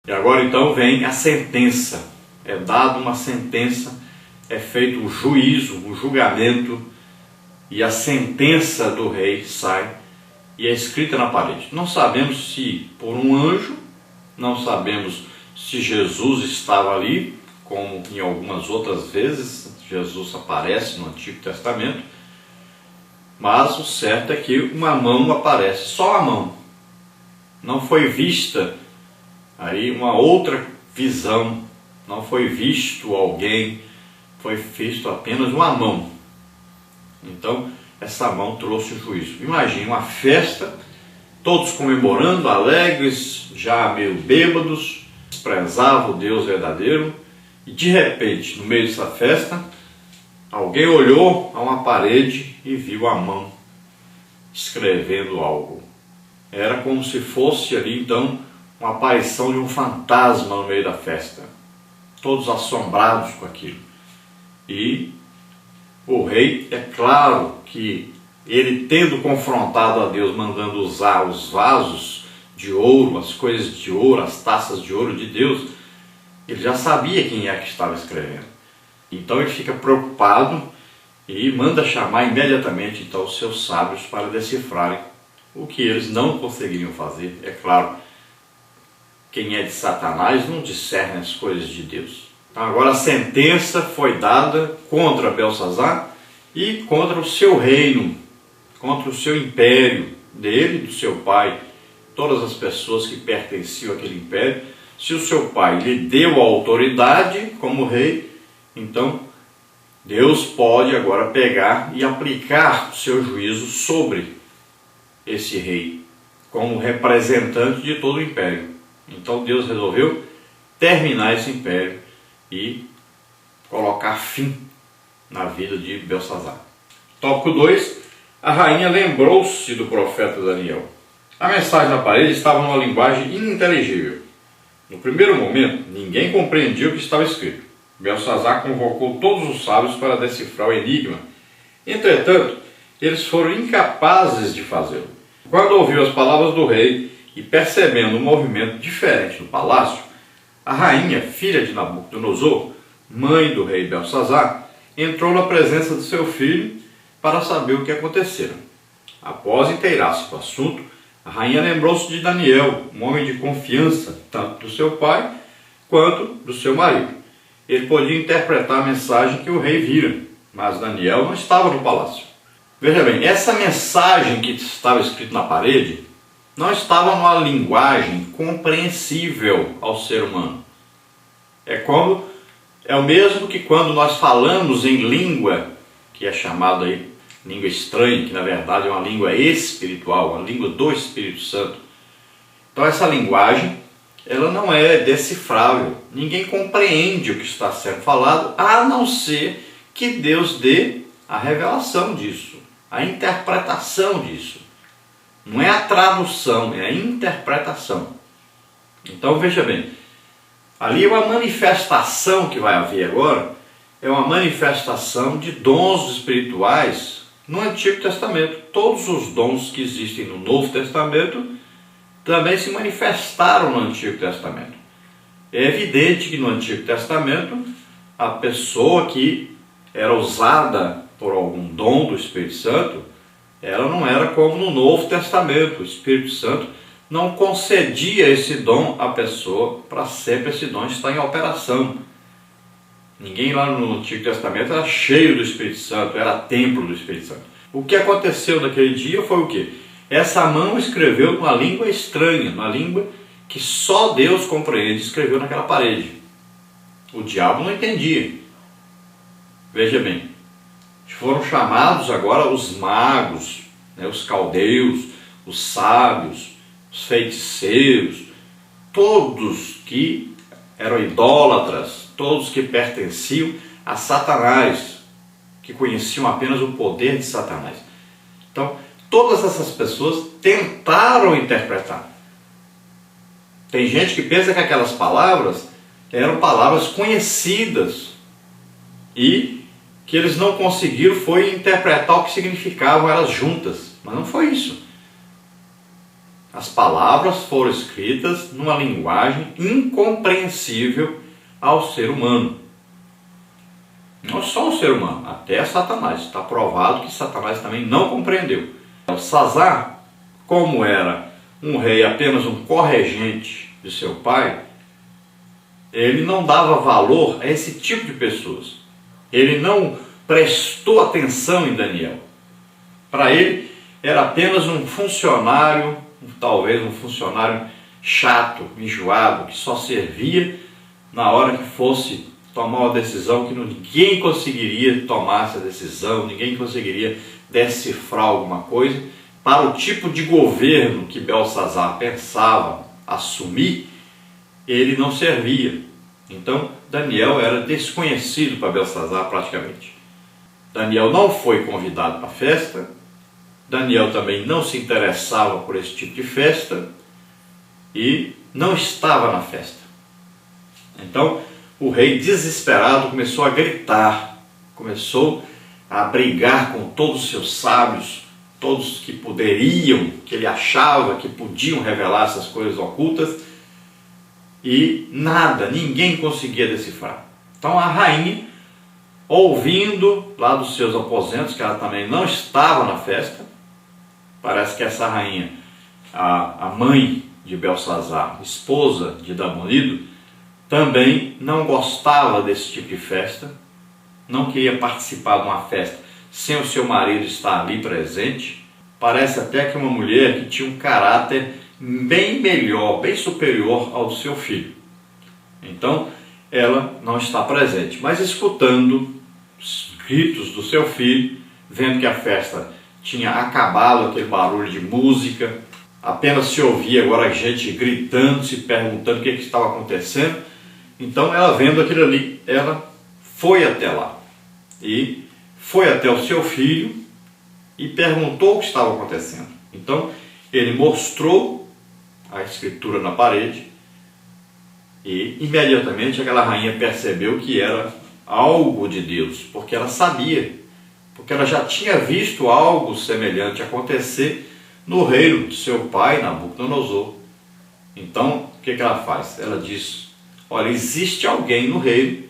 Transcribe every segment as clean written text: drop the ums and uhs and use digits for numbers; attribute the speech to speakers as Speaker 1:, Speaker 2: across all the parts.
Speaker 1: E agora então vem a sentença. É dada uma sentença, é feito um juízo, um julgamento, e a sentença do rei sai e é escrita na parede. Não sabemos se por um anjo, não sabemos se Jesus estava ali, como em algumas outras vezes Jesus aparece no Antigo Testamento, mas o certo é que uma mão aparece, só a mão. Não foi vista aí uma outra visão, não foi visto alguém, foi visto apenas uma mão. Então, essa mão trouxe o juízo. Imagine uma festa, todos comemorando, alegres, já meio bêbados, desprezavam o Deus verdadeiro, e de repente, no meio dessa festa, alguém olhou a uma parede e viu a mão escrevendo algo. Era como se fosse ali então uma aparição de um fantasma no meio da festa. Todos assombrados com aquilo. E o rei, é claro que ele, tendo confrontado a Deus, mandando usar os vasos de ouro, as coisas de ouro, as taças de ouro de Deus, ele já sabia quem é que estava escrevendo. Então ele fica preocupado e manda chamar imediatamente então os seus sábios para decifrarem o que eles não conseguiriam fazer. É claro, quem é de Satanás não discerne as coisas de Deus. Então agora a sentença foi dada contra Belsazar e contra o seu reino, contra o seu império, dele e do seu pai, todas as pessoas que pertenciam àquele império. Se o seu pai lhe deu a autoridade como rei, então Deus pode agora pegar e aplicar o seu juízo sobre esse rei, como representante de todo o império. Então Deus resolveu terminar esse império e colocar fim na vida de Belsazar. Tópico 2. A rainha lembrou-se do profeta Daniel. A mensagem na parede estava numa linguagem ininteligível. No primeiro momento, ninguém compreendia o que estava escrito. Belsazar convocou todos os sábios para decifrar o enigma. Entretanto, eles foram incapazes de fazê-lo. Quando ouviu as palavras do rei e percebendo um movimento diferente no palácio, a rainha, filha de Nabucodonosor, mãe do rei Belsazar, entrou na presença de seu filho para saber o que acontecera. Após inteirar-se do assunto, a rainha lembrou-se de Daniel, um homem de confiança, tanto do seu pai quanto do seu marido. Ele podia interpretar a mensagem que o rei vira, mas Daniel não estava no palácio. Veja bem, essa mensagem que estava escrita na parede não estava numa linguagem compreensível ao ser humano. É o mesmo que quando nós falamos em língua, que é chamada aí língua estranha, que na verdade é uma língua espiritual, uma língua do Espírito Santo. Então essa linguagem, ela não é decifrável. Ninguém compreende o que está sendo falado, a não ser que Deus dê a revelação disso, a interpretação disso. Não é a tradução, é a interpretação. Então veja bem, ali é uma manifestação que vai haver agora, é uma manifestação de dons espirituais no Antigo Testamento. Todos os dons que existem no Novo Testamento também se manifestaram no Antigo Testamento. É evidente que no Antigo Testamento a pessoa que era usada por algum dom do Espírito Santo, ela não era como no Novo Testamento. O Espírito Santo não concedia esse dom à pessoa para sempre esse dom estar em operação. Ninguém lá no Antigo Testamento era cheio do Espírito Santo, era templo do Espírito Santo. O que aconteceu naquele dia foi o quê? Essa mão escreveu numa língua estranha, uma língua que só Deus compreende, escreveu naquela parede. O diabo não entendia. Veja bem, foram chamados agora os magos, os caldeus, os sábios, os feiticeiros, todos que eram idólatras, todos que pertenciam a Satanás, que conheciam apenas o poder de Satanás. Então, todas essas pessoas tentaram interpretar. Tem gente que pensa que aquelas palavras eram palavras conhecidas e que eles não conseguiram foi interpretar o que significavam elas juntas. Mas não foi isso. As palavras foram escritas numa linguagem incompreensível ao ser humano. Não só o ser humano, até Satanás. Está provado que Satanás também não compreendeu. Belsazar, como era um rei apenas um corregente de seu pai, ele não dava valor a esse tipo de pessoas. Ele não prestou atenção em Daniel. Para ele, era apenas um funcionário, talvez um funcionário chato, enjoado, que só servia na hora que fosse tomar uma decisão que ninguém conseguiria tomar essa decisão, ninguém conseguiria decifrar alguma coisa. Para o tipo de governo que Belsazar pensava assumir, ele não servia. Então, Daniel era desconhecido para Belsazar praticamente. Daniel não foi convidado para a festa, Daniel também não se interessava por esse tipo de festa e não estava na festa. Então, o rei, desesperado, começou a gritar, começou a brigar com todos os seus sábios, todos que poderiam, que ele achava que podiam revelar essas coisas ocultas, e nada, ninguém conseguia decifrar. Então a rainha, ouvindo lá dos seus aposentos, que ela também não estava na festa, parece que essa rainha, a mãe de Belsazar, esposa de Nabonido, também não gostava desse tipo de festa, não queria participar de uma festa sem o seu marido estar ali presente. Parece até que uma mulher que tinha um caráter bem melhor, bem superior ao do seu filho. Então, ela não está presente, mas escutando os gritos do seu filho, vendo que a festa tinha acabado, aquele barulho de música, apenas se ouvia agora gente gritando, se perguntando o que estava acontecendo. Então, ela vendo aquilo ali, ela foi até lá e foi até o seu filho e perguntou o que estava acontecendo. Então, ele mostrou a escritura na parede e imediatamente aquela rainha percebeu que era algo de Deus, porque ela sabia, porque ela já tinha visto algo semelhante acontecer no reino de seu pai, Nabucodonosor. Então, o que ela faz? Ela diz: olha, existe alguém no reino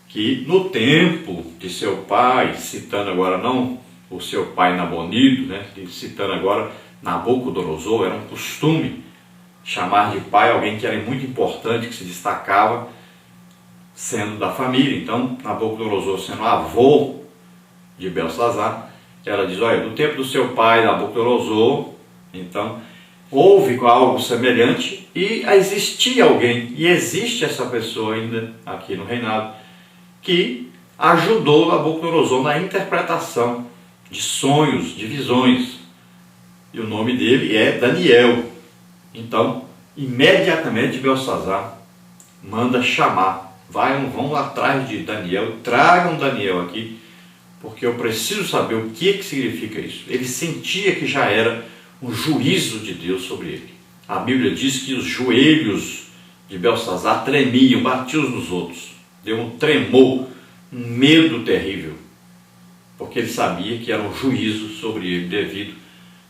Speaker 1: que no tempo de seu pai, citando agora não o seu pai Nabonido, né, citando agora Nabucodonosor, era um costume chamar de pai alguém que era muito importante, que se destacava sendo da família. Então, Nabucodonosor sendo avô de Belsazar, ela diz: olha, no tempo do seu pai Nabucodonosor, então, houve algo semelhante e existia alguém, e existe essa pessoa ainda aqui no reinado, que ajudou Nabucodonosor na interpretação de sonhos, de visões. E o nome dele é Daniel. Então, imediatamente Belsazar manda chamar. Vão atrás de Daniel, tragam Daniel aqui, porque eu preciso saber o que significa isso. Ele sentia que já era um juízo de Deus sobre ele. A Bíblia diz que os joelhos de Belsazar tremiam, batiam uns nos outros. Deu um tremor, um medo terrível, porque ele sabia que era um juízo sobre ele devido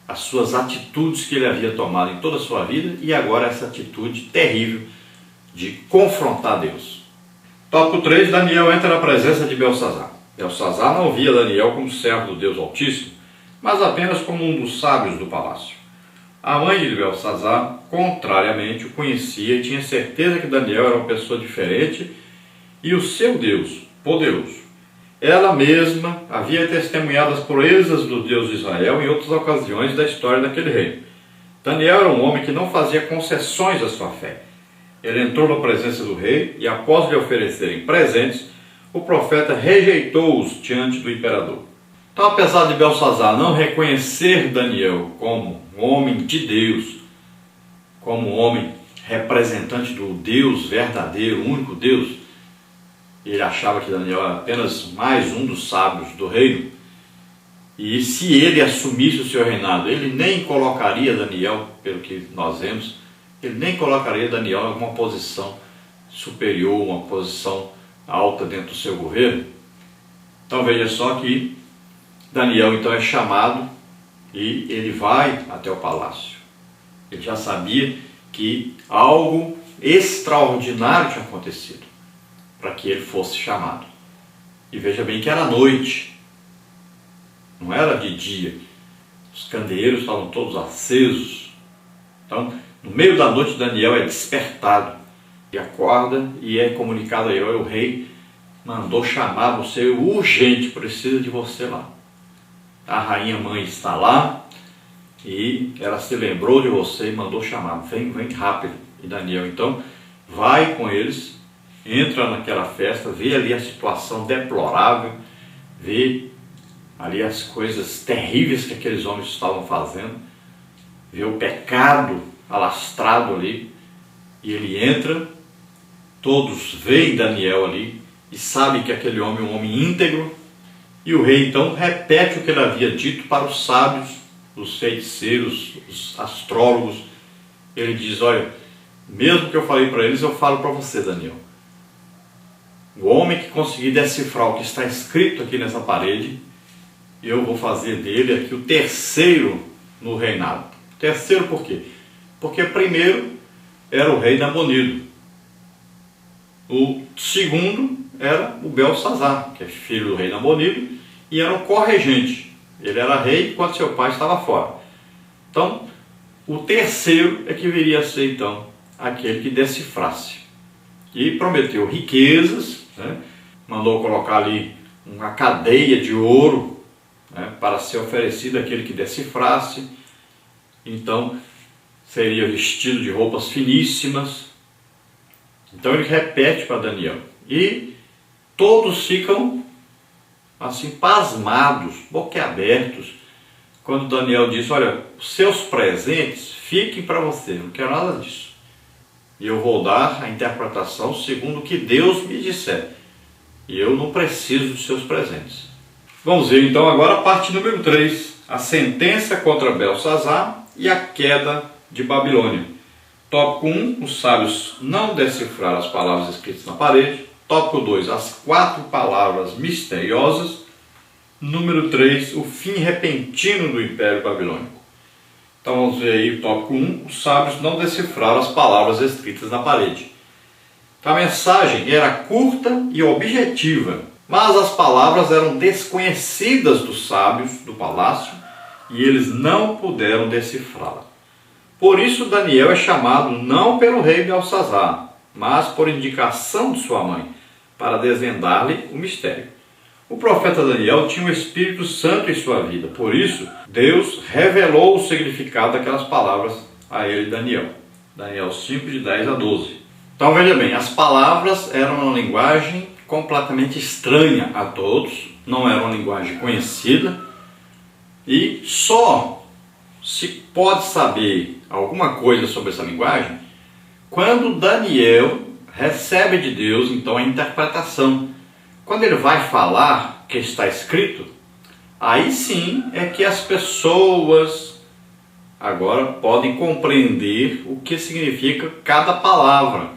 Speaker 1: às suas atitudes que ele havia tomado em toda a sua vida, e agora essa atitude terrível de confrontar Deus. Tópico 3, Daniel entra na presença de Belsazar. Belsazar não via Daniel como servo do Deus Altíssimo, mas apenas como um dos sábios do palácio. A mãe de Belsazar, contrariamente, o conhecia e tinha certeza que Daniel era uma pessoa diferente e o seu Deus, poderoso. Ela mesma havia testemunhado as proezas do Deus de Israel em outras ocasiões da história daquele reino. Daniel era um homem que não fazia concessões à sua fé. Ele entrou na presença do rei e, após lhe oferecerem presentes, o profeta rejeitou-os diante do imperador. Então, apesar de Belsazar não reconhecer Daniel como um homem de Deus, como um homem representante do Deus verdadeiro, o único Deus, ele achava que Daniel era apenas mais um dos sábios do reino, e se ele assumisse o seu reinado, ele nem colocaria Daniel, pelo que nós vemos, ele nem colocaria Daniel em alguma posição superior, uma posição alta dentro do seu governo. Então veja só que Daniel então é chamado e ele vai até o palácio. Ele já sabia que algo extraordinário tinha acontecido para que ele fosse chamado. E veja bem que era noite, não era de dia. Os candeeiros estavam todos acesos. Então, no meio da noite, Daniel é despertado e acorda e é comunicado a ele: o rei mandou chamar você urgente, precisa de você lá. A rainha mãe está lá e ela se lembrou de você e mandou chamar: vem rápido. E Daniel então vai com eles, entra naquela festa, vê ali a situação deplorável, vê ali as coisas terríveis que aqueles homens estavam fazendo, vê o pecado alastrado ali, e ele entra, todos veem Daniel ali e sabem que aquele homem é um homem íntegro, e o rei então repete o que ele havia dito para os sábios, os feiticeiros, os astrólogos. Ele diz: olha, mesmo que eu falei para eles, eu falo para você, Daniel. O homem que conseguir decifrar o que está escrito aqui nessa parede, eu vou fazer dele aqui o terceiro no reinado. Terceiro por quê? Porque primeiro era o rei Nabonido. O segundo era o Belsazar, que é filho do rei Nabonido, e era um corregente. Ele era rei enquanto seu pai estava fora. Então, o terceiro é que viria a ser então aquele que decifrasse. E prometeu riquezas, né? Mandou colocar ali uma cadeia de ouro, né, para ser oferecido àquele que decifrasse. Então seria vestido de roupas finíssimas. Então ele repete para Daniel e todos ficam assim pasmados, boquiabertos, quando Daniel diz: olha, os seus presentes fiquem para você, não quero nada disso, e eu vou dar a interpretação segundo o que Deus me disser, e eu não preciso dos seus presentes. Vamos ver então agora a parte número 3, a sentença contra Belsazar e a queda de Babilônia. Tópico 1, os sábios não decifraram as palavras escritas na parede. Tópico 2, as 4 palavras misteriosas. Número 3, o fim repentino do Império Babilônico. Então vamos ver aí o tópico 1, os sábios não decifraram as palavras escritas na parede. A mensagem era curta e objetiva, mas as palavras eram desconhecidas dos sábios do palácio e eles não puderam decifrá-la. Por isso Daniel é chamado não pelo rei Belsazar, mas por indicação de sua mãe, para desvendar-lhe o mistério. O profeta Daniel tinha o Espírito Santo em sua vida, por isso Deus revelou o significado daquelas palavras a ele, Daniel. Daniel 5, de 10 a 12. Então veja bem, as palavras eram uma linguagem completamente estranha a todos, não era uma linguagem conhecida, e só se pode saber alguma coisa sobre essa linguagem quando Daniel recebe de Deus então a interpretação. Quando ele vai falar o que está escrito, aí sim é que as pessoas agora podem compreender o que significa cada palavra.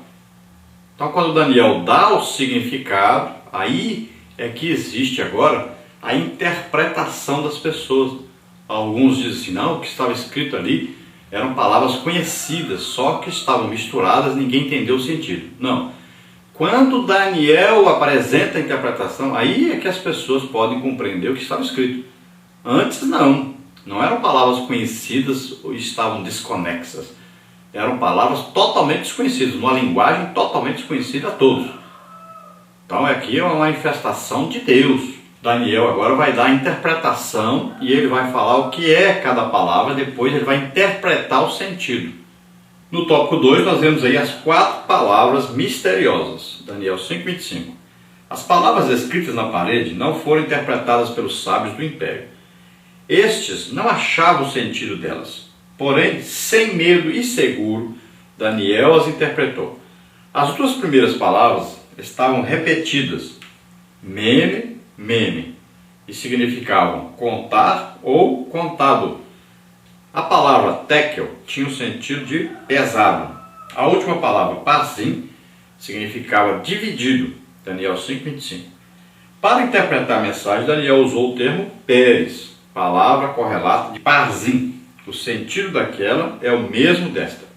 Speaker 1: Então quando Daniel dá o significado, aí é que existe agora a interpretação das pessoas. Alguns dizem assim: não, o que estava escrito ali eram palavras conhecidas, só que estavam misturadas, ninguém entendeu o sentido. Não. Quando Daniel apresenta a interpretação, aí é que as pessoas podem compreender o que estava escrito. Antes não eram palavras conhecidas ou estavam desconexas. Eram palavras totalmente desconhecidas, uma linguagem totalmente desconhecida a todos. Então aqui é uma manifestação de Deus. Daniel agora vai dar a interpretação e ele vai falar o que é cada palavra, depois ele vai interpretar o sentido. No tópico 2 nós vemos aí as 4 palavras misteriosas. Daniel 5:25. As palavras escritas na parede não foram interpretadas pelos sábios do império. Estes não achavam o sentido delas. Porém, sem medo e seguro, Daniel as interpretou. As 2 primeiras palavras estavam repetidas, mene, mene, e significavam contar ou contado. A palavra tekel tinha o sentido de pesado. A última palavra, parzim, significava dividido. Daniel 5:25. Para interpretar a mensagem, Daniel usou o termo peres, palavra correlata de parzim, O sentido daquela é o mesmo desta.